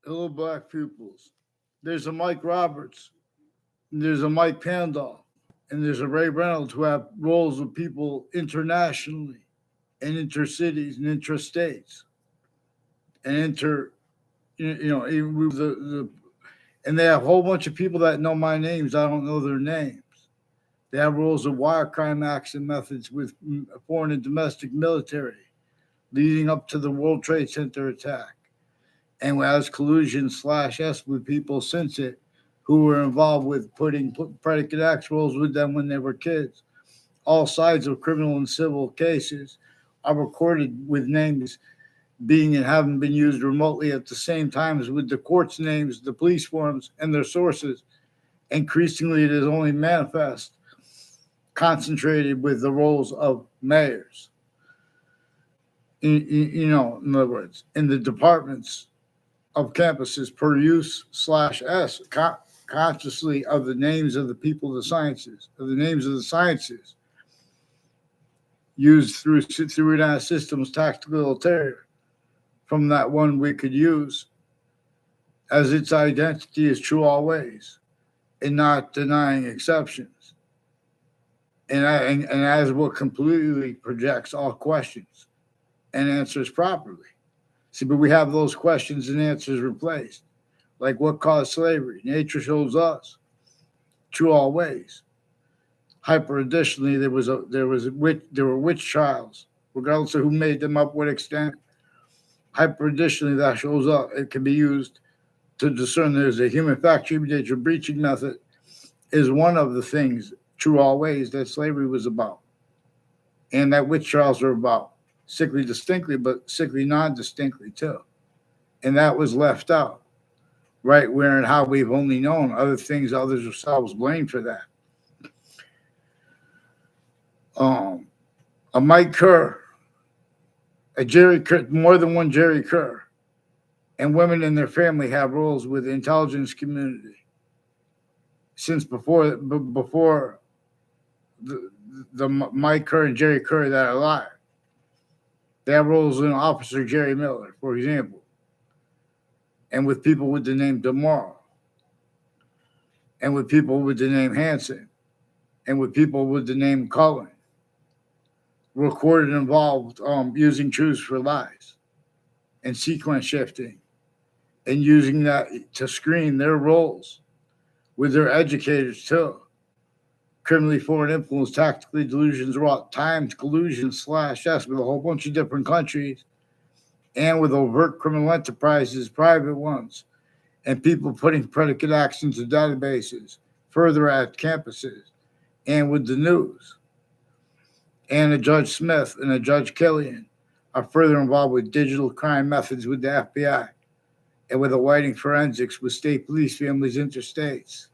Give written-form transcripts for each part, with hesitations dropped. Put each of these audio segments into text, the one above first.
Hello, black pupils. There's a Mike Roberts, and there's a Mike Pandolf, and there's a Ray Reynolds who have roles with people internationally and intercities and interstates and even with and they have a whole bunch of people that know my names. I don't know their names. They have roles of wire crime action methods with foreign and domestic military leading up to the World Trade Center attack, and has collusion slash S with people since it who were involved with putting predicate acts roles with them when they were kids. All sides of criminal and civil cases are recorded with names being and having been used remotely at the same time as with the court's names, the police forms, and their sources. Increasingly, it is only manifest, concentrated with the roles of mayors. In other words, in the departments of campuses per use slash S, consciously of the names of the people of the sciences, of the names of the sciences used through United Systems tactical terror from that one we could use as its identity is true always and not denying exceptions. And as what completely projects all questions and answers properly. See, but we have those questions and answers replaced. Like what caused slavery? Nature shows us. True always. Hyper additionally, there were witch trials, regardless of who made them up, what extent. Hyper additionally, that shows up. It can be used to discern there's a human factor nature breaching method is one of the things, true always, that slavery was about. And that witch trials are about. Sickly distinctly, but sickly non-distinctly too. And that was left out. Right where and how we've only known other things others ourselves blame for that. Um, a Mike Kerr, a Jerry Kerr, more than one Jerry Kerr, and women in their family have roles with the intelligence community since before the Mike Kerr and Jerry Kerr that are alive. They have roles in Officer Jerry Miller, for example, and with people with the name DeMauro, and with people with the name Hanson, and with people with the name Cullen, recorded involved using truths for lies and sequence shifting and using that to screen their roles with their educators too. Criminally foreign influence, tactically delusions wrought, timed collusion slash S with a whole bunch of different countries and with overt criminal enterprises, private ones, and people putting predicate acts into databases further at campuses and with the news. And a Judge Smith and a Judge Killian are further involved with digital crime methods with the FBI and with the whiting forensics with state police families interstates.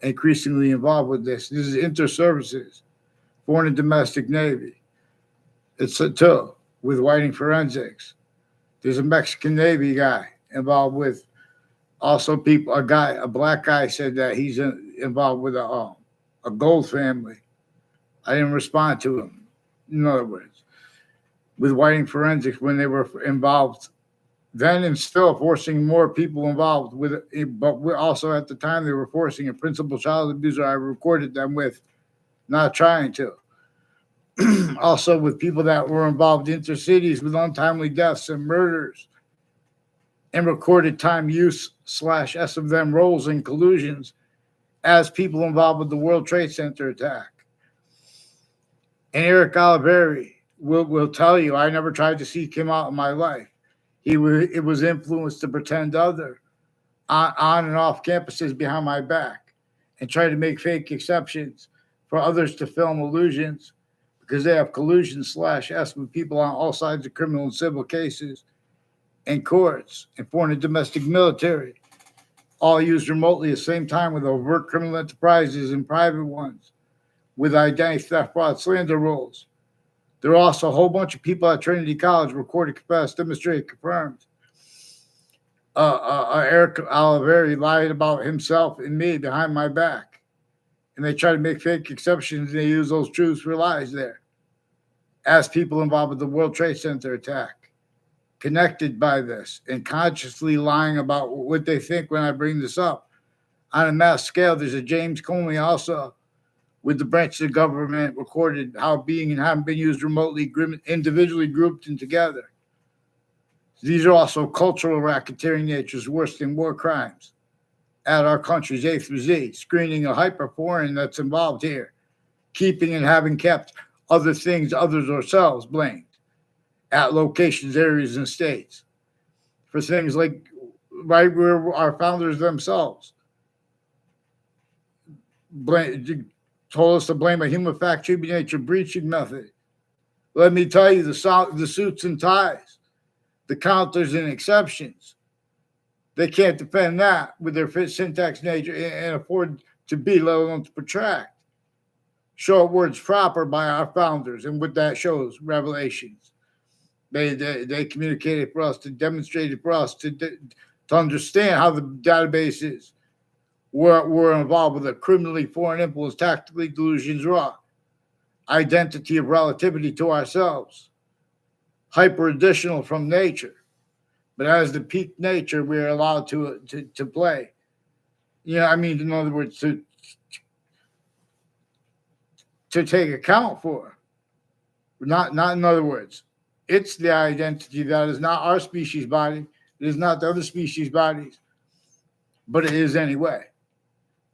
Increasingly involved with this. This is inter-services, foreign and domestic Navy. It's a two with whiting forensics. There's a Mexican Navy guy involved with also people. A black guy said that he's involved with a gold family. I didn't respond to him. In other words, with whiting forensics when they were involved then and still forcing more people involved with it, but we also at the time they were forcing a principal child abuser I recorded them with, not trying to. Also with people that were involved intercities with untimely deaths and murders and recorded time use slash S of them roles and collusions as people involved with the World Trade Center attack. And Eric Oliveri will tell you, I never tried to seek him out in my life. It was influenced to pretend other on and off campuses behind my back and try to make fake exceptions for others to film illusions because they have collusion slash S with people on all sides of criminal and civil cases and courts and foreign and domestic military, all used remotely at the same time with overt criminal enterprises and private ones with identity theft, fraud, slander rules. There are also a whole bunch of people at Trinity College recorded, confessed, demonstrated, confirmed. Eric Oliveri lied about himself and me behind my back. And they try to make fake exceptions and they use those truths for lies there. As people involved with the World Trade Center attack, connected by this and consciously lying about what they think when I bring this up. On a mass scale, there's a James Comey also with the branches of government recorded how being and having been used remotely, individually grouped and together. These are also cultural racketeering natures worse than war crimes at our countries A through Z, screening a hyper-foreign that's involved here, keeping and having kept other things, others ourselves blamed at locations, areas, and states for things like right where our founders themselves told us to blame a human fact, human nature breaching method. Let me tell you, the suits and ties, the counters and exceptions, they can't defend that with their syntax nature and afford to be, let alone to protract. Short words proper by our founders, and what that shows, revelations. They communicated for us, to demonstrate it for us, to understand how the databases were involved with a criminally foreign influence, tactically delusions raw, identity of relativity to ourselves, hyper additional from nature. But as the peak nature, we're allowed to play. You know, I mean, in other words, to take account for. Not in other words, it's the identity that is not our species body. It is not the other species bodies, but it is anyway.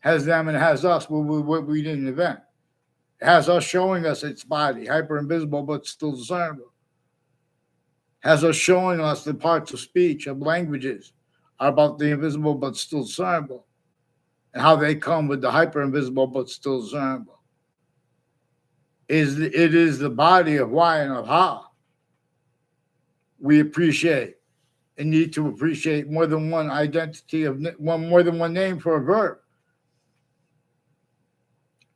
Has them and has us what we didn't invent. It has us showing us its body, hyper invisible but still discernible. Has us showing us the parts of speech, of languages, are about the invisible but still discernible, and how they come with the hyper invisible but still discernible. It is the body of why and of how we appreciate and need to appreciate more than one identity of more than one name for a verb.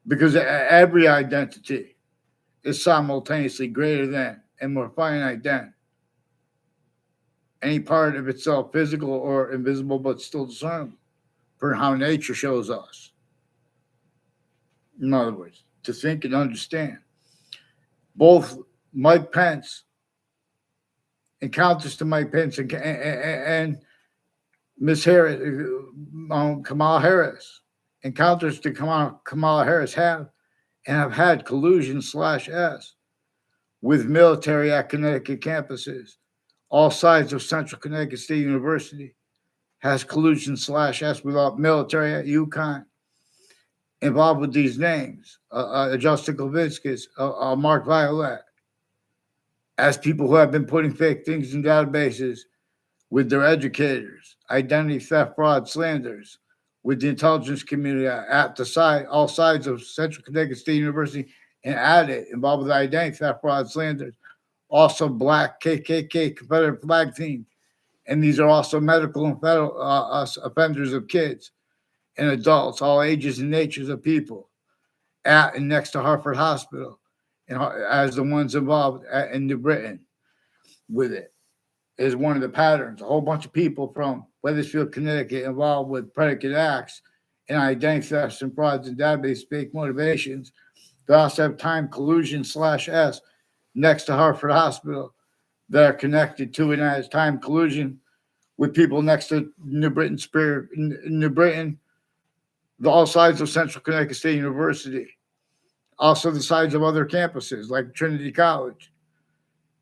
Because every identity is simultaneously greater than and more finite than any part of itself, physical or invisible, but still discernible, for how nature shows us. In other words, to think and understand. Both Mike Pence, encounters to Mike Pence and Miss Harris, Kamala Harris, encounters to Kamala Harris have had collusion/S with military at Connecticut campuses. All sides of Central Connecticut State University has collusion/S with military at UConn involved with these names. Justin Kovinskis, Mark Violet, as people who have been putting fake things in databases with their educators, identity theft, fraud, slanders, with the intelligence community at the side, all sides of Central Connecticut State University, and at it, involved with identity theft, fraud, slanders, also black KKK Confederate flag team. And these are also medical and federal offenders of kids and adults, all ages and natures of people, at and next to Hartford Hospital, and as the ones involved in New Britain with it. Is one of the patterns. A whole bunch of people from Weathersfield, Connecticut, involved with predicate acts and identity thefts and frauds and database fake motivations. They also have time collusion/S next to Hartford Hospital that are connected to it as time collusion with people next to New Britain, all sides of Central Connecticut State University, also the sides of other campuses like Trinity College.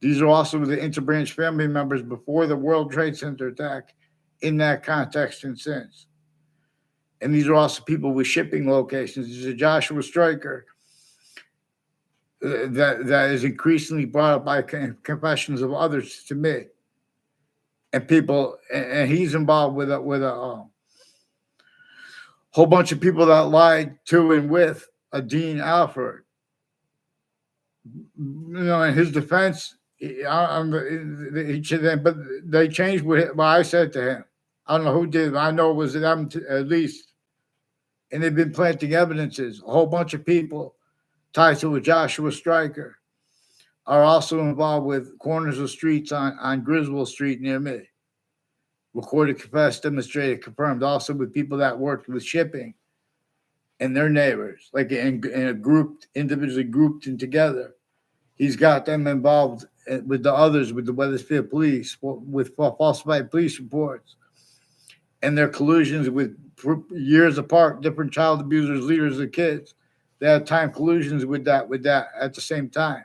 These are also the interbranch family members before the World Trade Center attack in that context and since. And these are also people with shipping locations. There's a Joshua Stryker that is increasingly brought up by confessions of others to me. And people, and he's involved with a whole bunch of people that lied to and with a Dean Alford. You know, in his defense, but they changed what I said to him. I don't know who did. I know it was them at least. And they've been planting evidences. A whole bunch of people tied to a Joshua Stryker are also involved with corners of streets on Griswold Street near me. Recorded, confessed, demonstrated, confirmed. Also with people that worked with shipping and their neighbors, like in a group, individually grouped and together. He's got them involved with the others, with the Weathersfield police, with falsified police reports, and their collusions with years apart, different child abusers, leaders of kids. They had time collusions with that at the same time,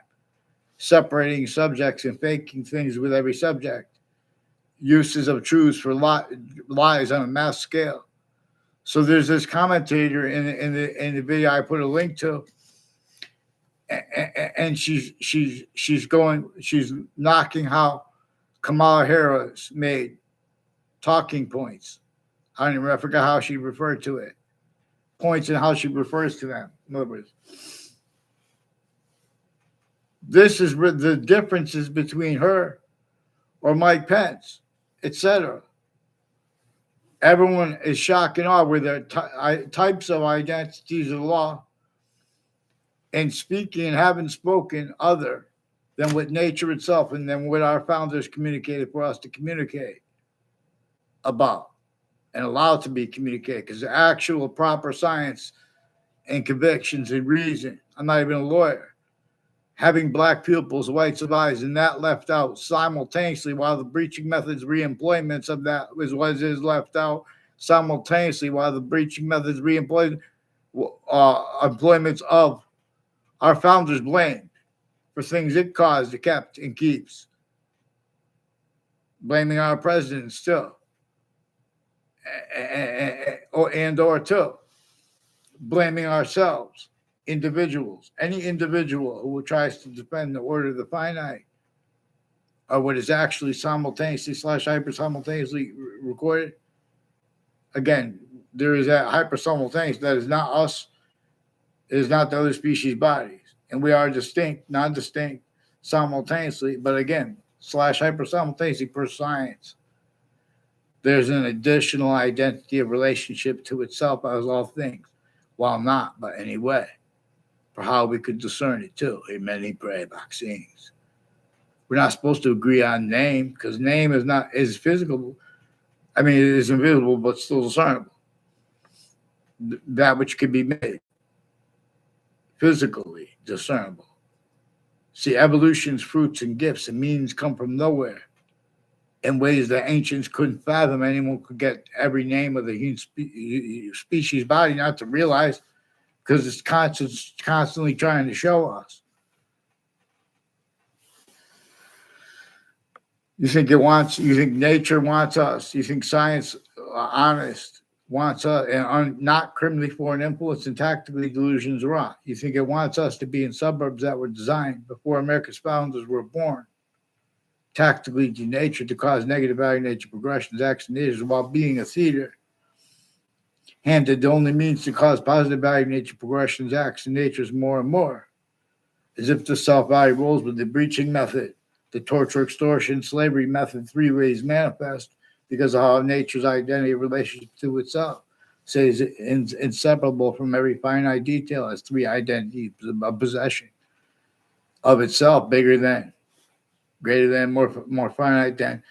separating subjects and faking things with every subject. Uses of truths for lies on a mass scale. So there's this commentator in the video I put a link to, and she's knocking how Kamala Harris made talking points. I forgot how she referred to it. Points and how she refers to them. In other words, this is the differences between her or Mike Pence, etc. Everyone is shocked and awe with their types of identities of law and speaking and having spoken other than what nature itself and then what our founders communicated for us to communicate about and allowed to be communicated, because the actual proper science and convictions and reason. I'm not even a lawyer. Having black pupils, whites of eyes, and that left out simultaneously, while the breaching methods reemployments of that is what is left out simultaneously, while the breaching methods reemployments employments of our founders blamed for things it caused, it kept, and keeps. Blaming our president still. Or two, blaming ourselves, individuals, any individual who tries to defend the order of the finite, or what is actually simultaneously / hyper simultaneously recorded. Again, there is that hyper simultaneous that is not us, it is not the other species bodies, and we are distinct, non-distinct, simultaneously, but again, / hyper simultaneously per science. There's an additional identity of relationship to itself as all things, while not, but anyway, for how we could discern it too in many prayer vaccines. We're not supposed to agree on name, because name is physical. I mean, it is invisible, but still discernible. That which can be made physically discernible. See, evolution's fruits and gifts and meanings come from nowhere in ways that ancients couldn't fathom. Anyone could get every name of the human species body, not to realize, because it's constantly trying to show us. You think nature wants us, you think science, honest, wants us, and not criminally foreign influence and tactically delusions wrong. You think it wants us to be in suburbs that were designed before America's founders were born, tactically denatured to cause negative value nature progressions, acts, and natures, while being a theater handed the only means to cause positive value nature progressions, acts, and natures more and more, as if the self-value rolls with the breaching method, the torture, extortion, slavery method, 3 ways manifest because of how nature's identity relationship to itself says inseparable from every finite detail as 3 identities of possession of itself, bigger than, greater than, more finite than,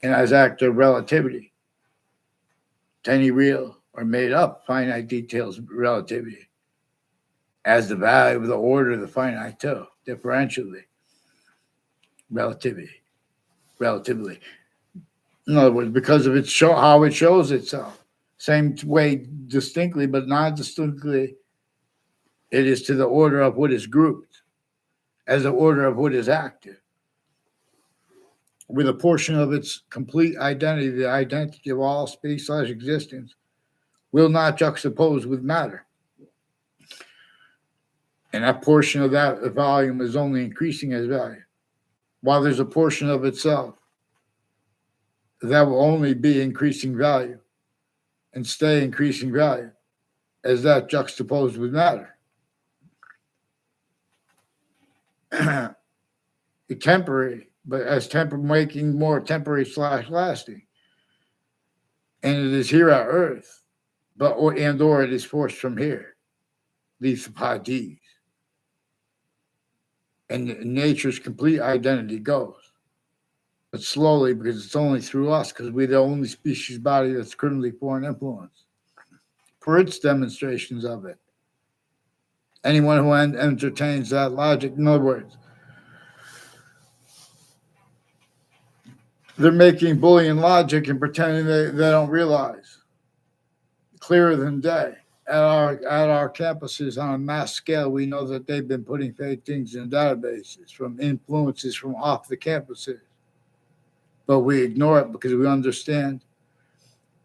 and as act of relativity. Tiny real or made up finite details of relativity as the value of the order of the finite too, differentially. Relatively. In other words, because of how it shows itself. Same way distinctly, but non-distinctly, it is to the order of what is grouped as the order of what is active, with a portion of its complete identity, the identity of all space / existence, will not juxtapose with matter. And that portion of that volume is only increasing as value, while there's a portion of itself that will only be increasing value and stay increasing value as that juxtaposed with matter. Temporary, but as making more temporary / lasting. And it is here at Earth, or it is forced from here, these parties. And nature's complete identity goes. But slowly, because it's only through us, because we're the only species body that's criminally foreign influence. For its demonstrations of it. Anyone who entertains that logic, in other words, they're making Boolean logic and pretending they don't realize. Clearer than day. At our campuses on a mass scale, we know that they've been putting fake things in databases from influences from off the campuses. But we ignore it because we understand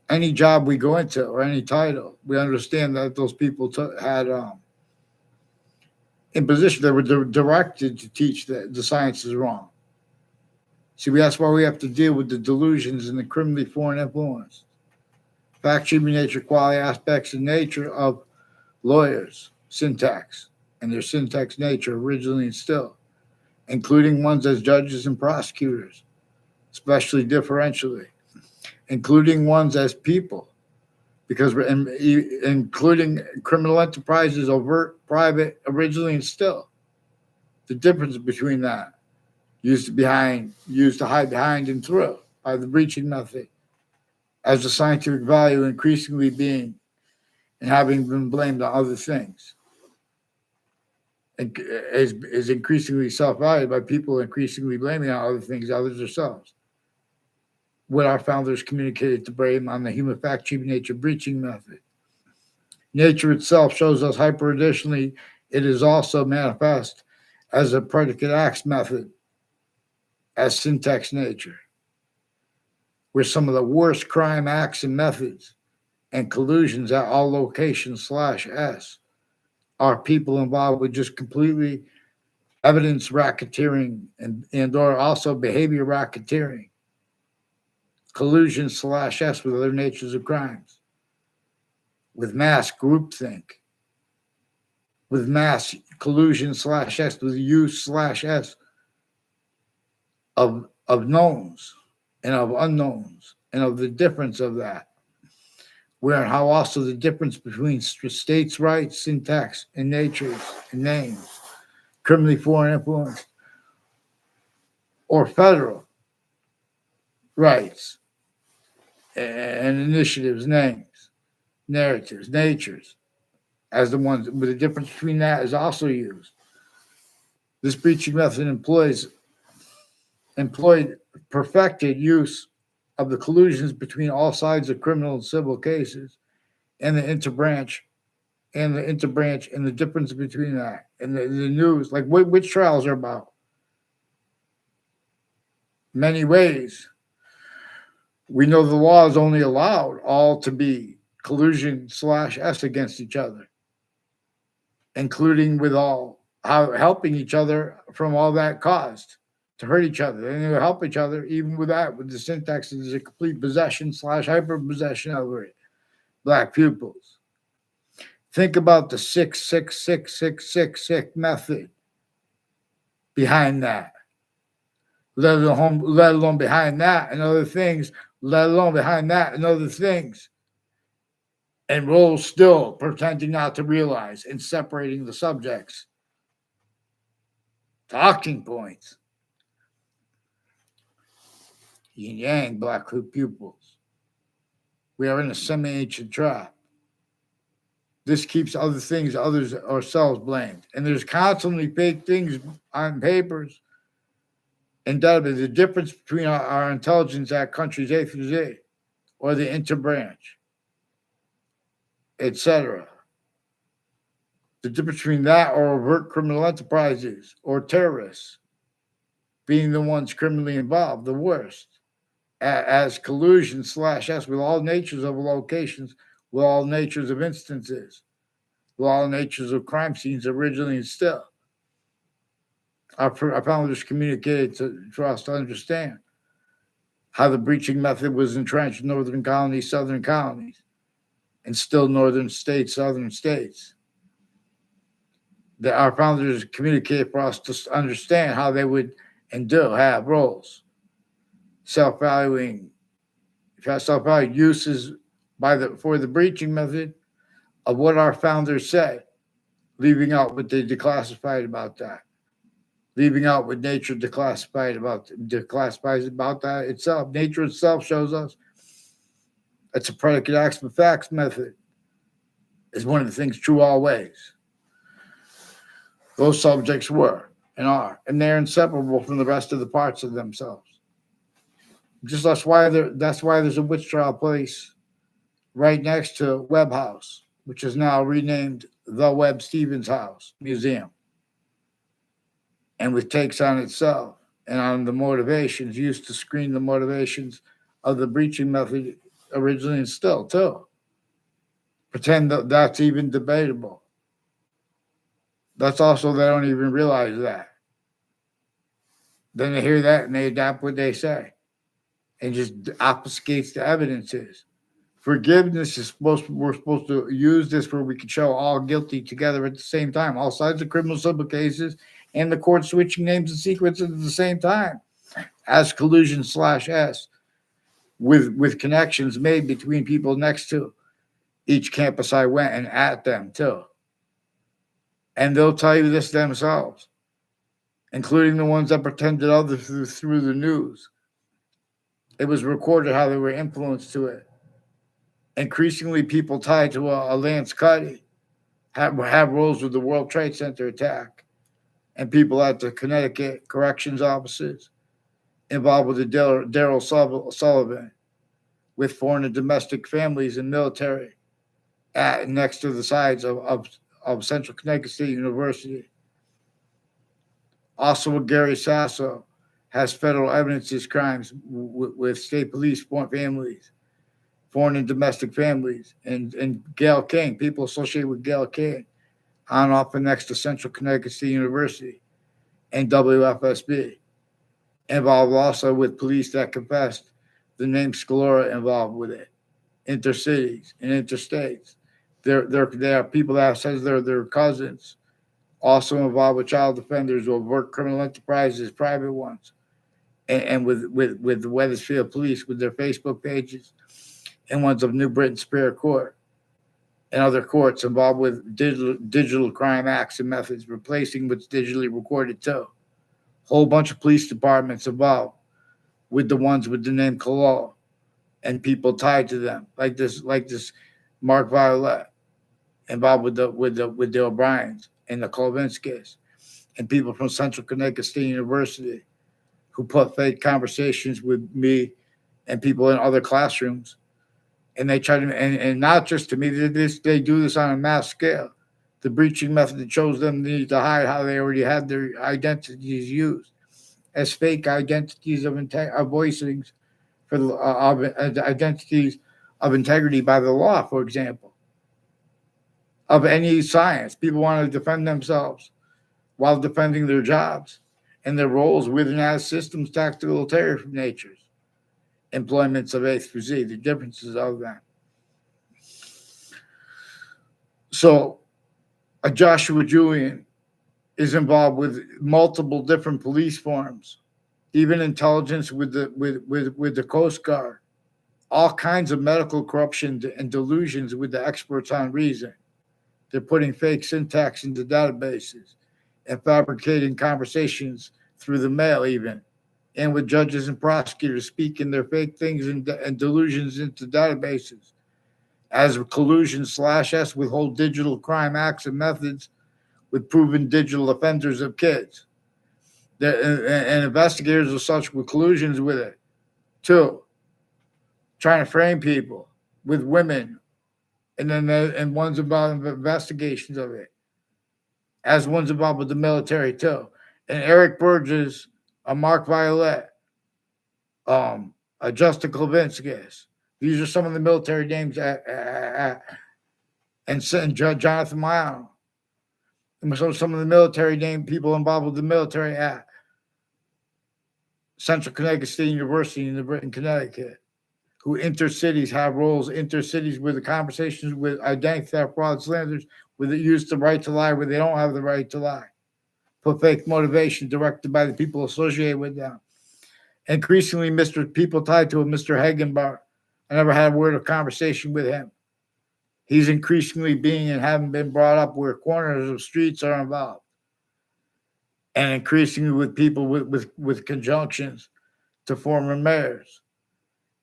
any job we go into or any title, we understand that those people had in position, they were directed to teach that the science is wrong. See, that's why we have to deal with the delusions and the criminally foreign influence. Fact, human nature, quality, aspects, and nature of lawyers, syntax, and their syntax nature originally and still, including ones as judges and prosecutors, especially differentially, including ones as people, because we're including criminal enterprises, overt, private, originally and still. The difference between that used to hide behind and through by the breaching method, as the scientific value increasingly being and having been blamed on other things, and is increasingly self-valued by people increasingly blaming on other things, others themselves. What our founders communicated to blame on the human fact, human nature breaching method. Nature itself shows us hyper-additionally, it is also manifest as a predicate acts method, as syntax nature, where some of the worst crime acts and methods and collusions at all locations /s are people involved with just completely evidence racketeering and or also behavior racketeering, collusion /s with other natures of crimes, with mass groupthink, with mass collusion /s with use /s of knowns and of unknowns and of the difference of that. Where and how also the difference between states' rights, syntax, and natures and names, criminally foreign influence, or federal rights and initiatives, names, narratives, natures, as the ones, but the difference between that is also used. This breaching method employed perfected use of the collusions between all sides of criminal and civil cases and the interbranch and the difference between that and the news, like which trials are about. Many ways, we know the law is only allowed all to be collusion /s against each other, including with all how helping each other from all that caused to hurt each other. And they help each other even with that, with the syntax is a complete possession /hyper possession over it. Black pupils. Think about the 66666 method behind that. Let alone behind that and other things, let alone behind that and other things. And roll still, pretending not to realize and separating the subjects. Talking points. Yin yang, black pupils. We are in a semi-ancient trap. This keeps other things, others, ourselves blamed. And there's constantly fake things on papers and data. The difference between our intelligence at countries A through Z or the interbranch, etc. The difference between that or overt criminal enterprises or terrorists being the ones criminally involved, the worst, as collusion /s with all natures of locations, with all natures of instances, with all natures of crime scenes originally and still. Our founders communicated for us to understand how the breaching method was entrenched in northern colonies, southern colonies, and still northern states, southern states. That our founders communicated for us to understand how they would and do have roles. Self-valuing uses for the breaching method of what our founders said, leaving out what they declassified about that, leaving out what nature declassifies about that itself. Nature itself shows us it's a predicate acts but facts method. Is one of the things true always. Those subjects were and are, and they're inseparable from the rest of the parts of themselves. Just that's why there's a witch trial place right next to Webb House, which is now renamed the Webb Stevens House Museum, and which takes on itself and on the motivations used to screen the motivations of the breaching method originally and still too. Pretend that that's even debatable. That's also they don't even realize that. Then they hear that and they adapt what they say, and just obfuscates the evidences. Forgiveness is we're supposed to use this where we can show all guilty together at the same time, all sides of criminal civil cases, and the court switching names and sequences at the same time, as collusion slash S, with connections made between people next to each campus I went and at them too. And they'll tell you this themselves, including the ones that pretended others through the news. It was recorded how they were influenced to it. Increasingly, people tied to a Lance Cuddy have roles with the World Trade Center attack, and people at the Connecticut corrections offices involved with the Daryl Sullivan, with foreign and domestic families and military next to the sides of Central Connecticut State University. Also, with Gary Sasso has federal evidences crimes with state police families, foreign and domestic families, and Gail King, people associated with Gail King, on and off and next to Central Connecticut State University and WFSB. Involved also with police that confessed the name Scalora involved with it, intercities and interstates. They are people that says they're their cousins, also involved with child offenders who have worked criminal enterprises, private ones, and with the Wethersfield Police with their Facebook pages, and ones of New Britain Superior Court and other courts involved with digital crime acts and methods, replacing what's digitally recorded too. Whole bunch of police departments involved with the ones with the name Kalal and people tied to them, like this Mark Violet, involved with the O'Briens and the Kolvinskis, and people from Central Connecticut State University who put fake conversations with me and people in other classrooms. And they try to, and not just to me, they do this on a mass scale. The breaching method shows them the need to hide how they already had their identities used as fake identities of voicings for identities of integrity by the law, for example, of any science. People want to defend themselves while defending their jobs and their roles within as systems, tactical, terror natures, employments of A through Z, the differences of them. So a Joshua Julian is involved with multiple different police forms, even intelligence with the Coast Guard, all kinds of medical corruption and delusions with the experts on reason. They're putting fake syntax into databases and fabricating conversations through the mail even, and with judges and prosecutors speaking their fake things and delusions into databases as collusion slash S with whole digital crime acts and methods with proven digital offenders of kids. And investigators are such with collusions with it, too, trying to frame people with women, and then and one's involved in investigations of it, as one's involved with the military, too. And Eric Burgess, a Mark Violet, a Justin Klavinskis. These are some of the military names, and Jonathan Mayano. And some of the military name people involved with the military at Central Connecticut State University in Connecticut, who intercities have roles, intercities with the conversations with identity theft, fraud, slanders, with the use the right to lie where they don't have the right to lie. Put fake motivation directed by the people associated with them. Increasingly, people tied to a Mr. Hagenbar. I never had a word of conversation with him. He's increasingly being and having been brought up where corners of streets are involved. And increasingly with people with conjunctions to former mayors.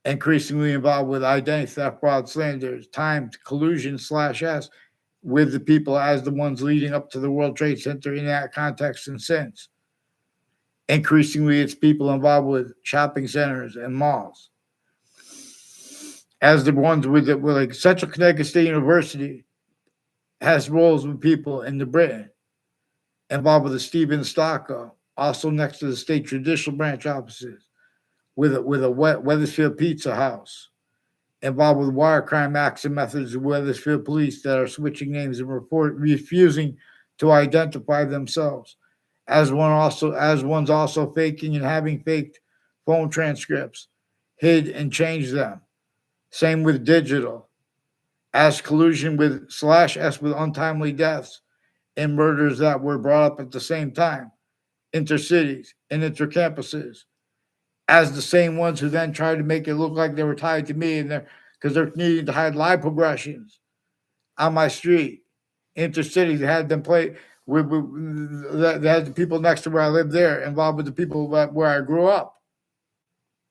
Increasingly involved with identity theft, fraud, slanders, timed collusion slash S with the people as the ones leading up to the World Trade Center in that context and since. Increasingly, it's people involved with shopping centers and malls. As the ones with like Central Connecticut State University has roles with people in the Britain involved with the Stephen Stocko, also next to the state judicial branch offices, with a Weathersfield Pizza House, involved with wire crime acts and methods of Weathersfield police that are switching names and refusing to identify themselves, as one's also faking and having faked phone transcripts, hid and changed them. Same with digital, as collusion with /S with untimely deaths and murders that were brought up at the same time, intercities and intercampuses, as the same ones who then tried to make it look like they were tied to me and they're needing to hide live progressions on my street. Intercities had them play they had the people next to where I lived there involved with the people where I grew up,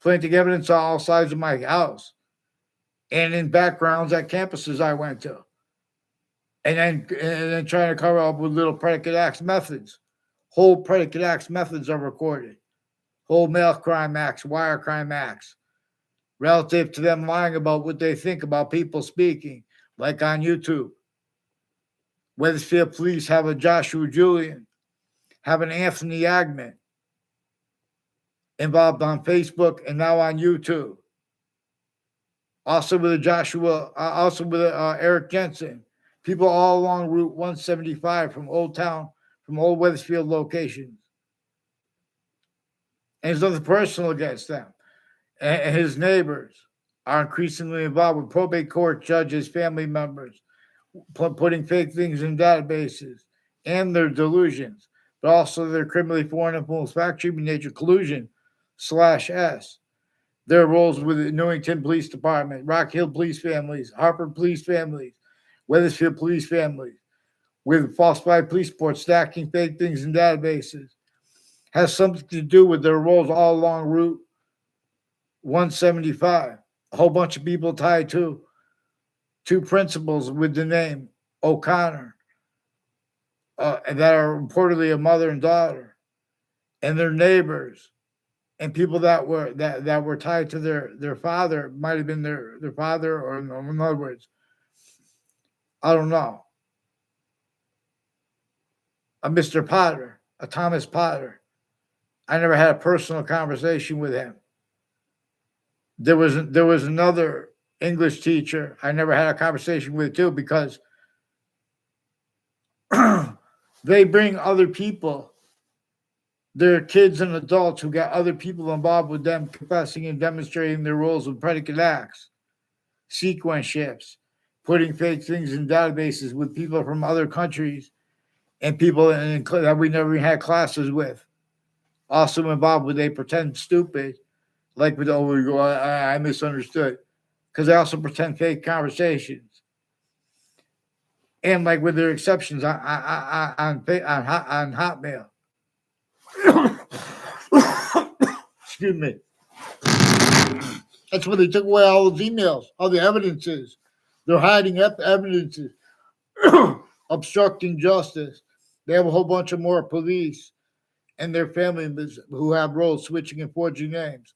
planting evidence on all sides of my house and in backgrounds at campuses I went to, and then trying to cover up with little predicate acts methods. Whole predicate acts methods are recorded. Whole mail crime acts, wire crime acts, relative to them lying about what they think about people speaking, like on YouTube. Weathersfield police have a Joshua Julian, have an Anthony Agman involved on Facebook and now on YouTube. Also with Eric Jensen. People all along Route 175 from Old Weathersfield locations. And there's nothing personal against them. And his neighbors are increasingly involved with probate court judges, family members, putting fake things in databases and their delusions, but also their criminally foreign influence, fact treatment nature, collusion /S. Their roles with the Newington Police Department, Rock Hill Police families, Harper Police families, Weathersfield Police families, with falsified police reports, stacking fake things in databases, has something to do with their roles all along Route 175. A whole bunch of people tied to two principals with the name O'Connor that are reportedly a mother and daughter, and their neighbors, and people that were tied to their father, might have been their father, or in other words, I don't know. A Mr. Potter, a Thomas Potter. I never had a personal conversation with him. There was another English teacher I never had a conversation with too, because they bring other people, their kids and adults who got other people involved with them confessing and demonstrating their roles of predicate acts, sequence shifts, putting fake things in databases with people from other countries and people that we never had classes with. Also involved with they pretend stupid, like with I misunderstood, because they also pretend fake conversations, and like with their exceptions on Hotmail. Excuse me. That's where they took away all those emails, all the evidences. They're hiding up evidences, obstructing justice. They have a whole bunch of more police and their family members who have roles switching and forging names.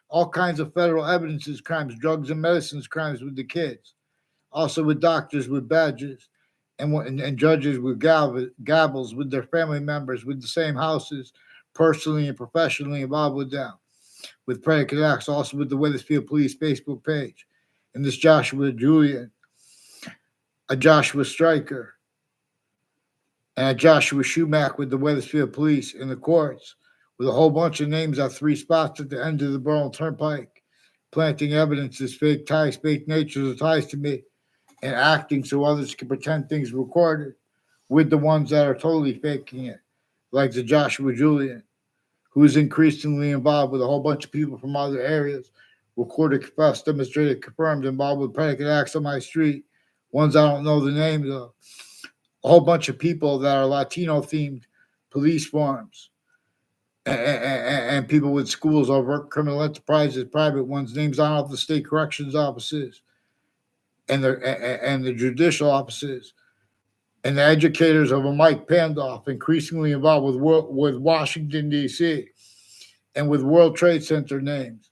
All kinds of federal evidences, crimes, drugs and medicines crimes with the kids. Also with doctors with badges and judges with gavels with their family members with the same houses, personally and professionally involved with them. With predicate acts, also with the Weathersfield Police Facebook page. And this Joshua Julian, a Joshua Stryker, and a Joshua Schumack with the Weathersfield Police in the courts, with a whole bunch of names at 3 spots at the end of the Borough Turnpike, planting evidences, fake ties, fake natures of ties to me, and acting so others can pretend things recorded with the ones that are totally faking it, like the Joshua Julian, who is increasingly involved with a whole bunch of people from other areas, recorded, confessed, demonstrated, confirmed, involved with predicate acts on my street, ones I don't know the names of. A whole bunch of people that are Latino-themed police forms, and people with schools over criminal enterprises, private ones, names on off the state corrections offices, and the judicial offices, and the educators of a Mike Pandoff, increasingly involved with Washington, D.C., and with World Trade Center names,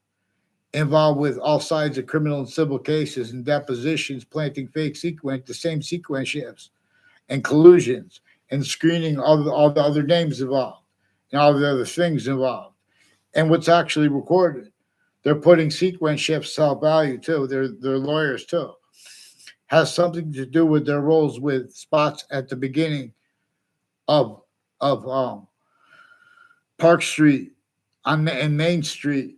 involved with all sides of criminal and civil cases and depositions, planting the same sequence shifts and collusions and screening all the other names involved and all the other things involved and what's actually recorded. They're putting sequence shifts sell value too. They're lawyers too. Has something to do with their roles with spots at the beginning of of Park Street and Main Street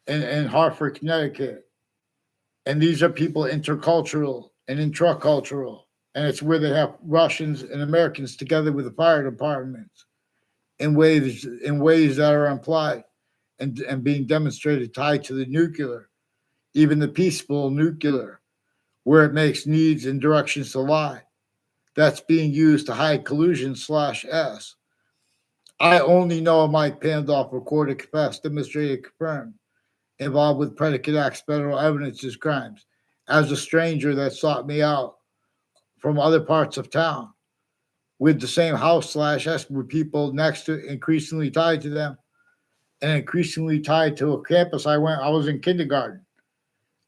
in Hartford, Connecticut. And these are people intercultural and intracultural. And it's where they have Russians and Americans together with the fire departments in ways that are implied and being demonstrated tied to the nuclear, even the peaceful nuclear, where it makes needs and directions to lie. That's being used to hide collusion slash S. I only know of Mike Pandolf recorded, confessed, demonstrated, confirmed, involved with predicate acts, federal evidences, crimes, as a stranger that sought me out from other parts of town with the same house slash S with people next to increasingly tied to them and increasingly tied to a campus I was in kindergarten.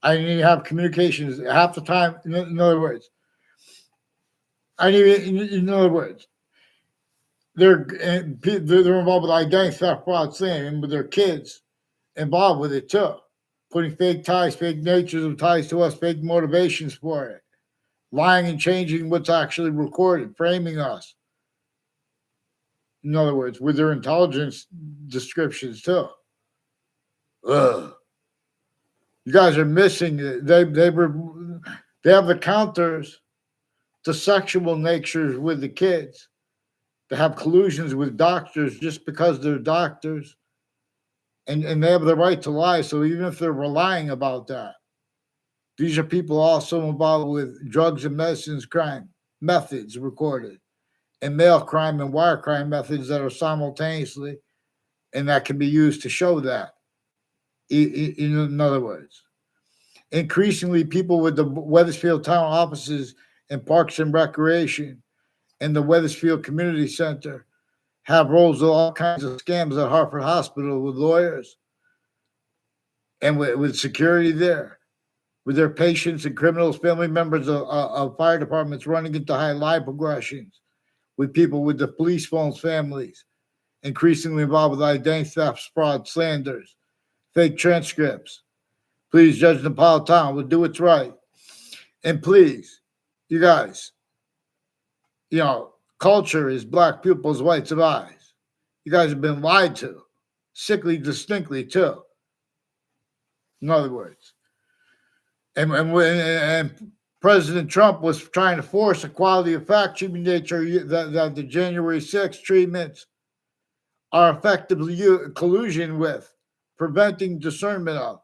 I didn't even have communications half the time. In other words, in other words, they're involved with identity theft, fraud, slaying, and with their kids involved with it too, putting fake ties, fake natures of ties to us, fake motivations for it, lying and changing what's actually recorded, framing us. In other words, with their intelligence descriptions too. Ugh. You guys are missing it. They have the counters to sexual natures with the kids. They have collusions with doctors just because they're doctors. And they have the right to lie. So even if they're lying about that, these are people also involved with drugs and medicines crime methods recorded, and mail crime and wire crime methods that are simultaneously, and that can be used to show that. In other words, increasingly, people with the Wethersfield town offices and Parks and Recreation and the Wethersfield Community Center have roles of all kinds of scams at Hartford Hospital with lawyers and with security there, with their patients and criminals, family members of fire departments running into high lie progressions, with people with the police phones, families, increasingly involved with identity theft, fraud, slanders, fake transcripts. Please, Judge Napolitano, will do what's right. And please, you guys, culture is black pupils, whites of eyes. You guys have been lied to, sickly distinctly, too. In other words. And President Trump was trying to force equality of fact treatment nature that the January 6th treatments are effectively collusion with, preventing discernment of,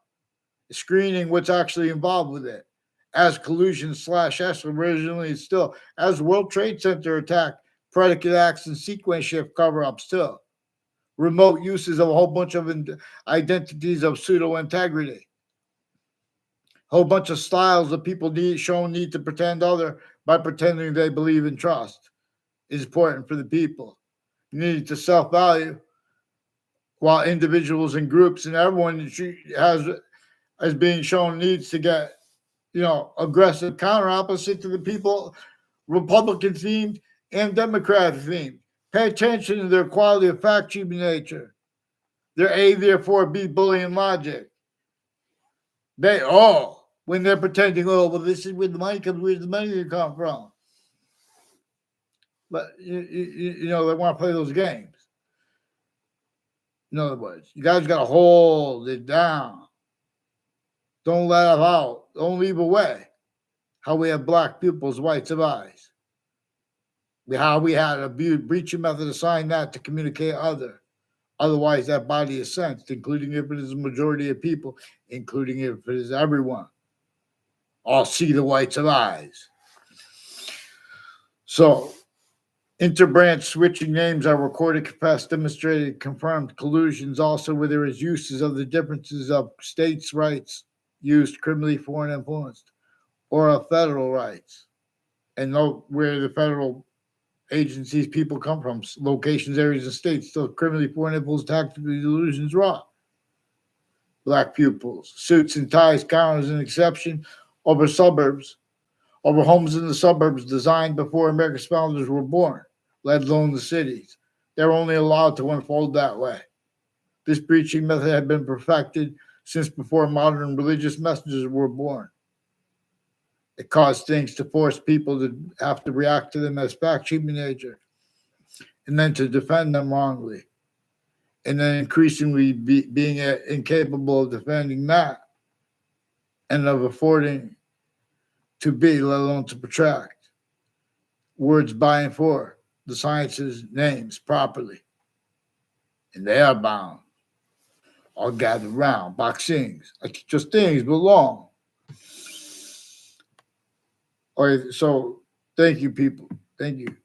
screening what's actually involved with it, as collusion slash S originally still, as World Trade Center attack, predicate acts and sequence shift cover-ups too. Remote uses of a whole bunch of identities of pseudo-integrity. Whole bunch of styles that people need to pretend other by pretending they believe and trust is important for the people. You need to self-value while individuals and groups and everyone as being shown needs to get, aggressive counter opposite to the people, Republican themed and Democrat themed. Pay attention to their quality of fact treatment nature. Their A, therefore B bullying logic. When they're pretending, this is where the money comes, where's the money come from? But, they want to play those games. In other words, you guys got to hold it down. Don't let it out. Don't leave away how we have black pupils, whites of eyes. How we had a breaching method assigned that to communicate other. Otherwise, that body is sensed, including if it is a majority of people, including if it is everyone. All see the whites of eyes. So, interbranch switching names are recorded, confessed, demonstrated, confirmed collusions also where there is uses of the differences of states' rights used criminally foreign influenced or of federal rights. And know where the federal agencies people come from, locations, areas, and states, still criminally foreign influence, tactical delusions raw. black pupils. Suits and ties count as an exception over homes in the suburbs designed before America's founders were born, let alone the cities. They're only allowed to unfold that way. This breaching method had been perfected since before modern religious messages were born. It caused things to force people to have to react to them as facts human nature, and then to defend them wrongly, and then increasingly being incapable of defending that and of affording to be, let alone to protract, words by and for the science's names properly. And they are bound, all gathered round, boxings, like just things belong. All right, so thank you, people. Thank you.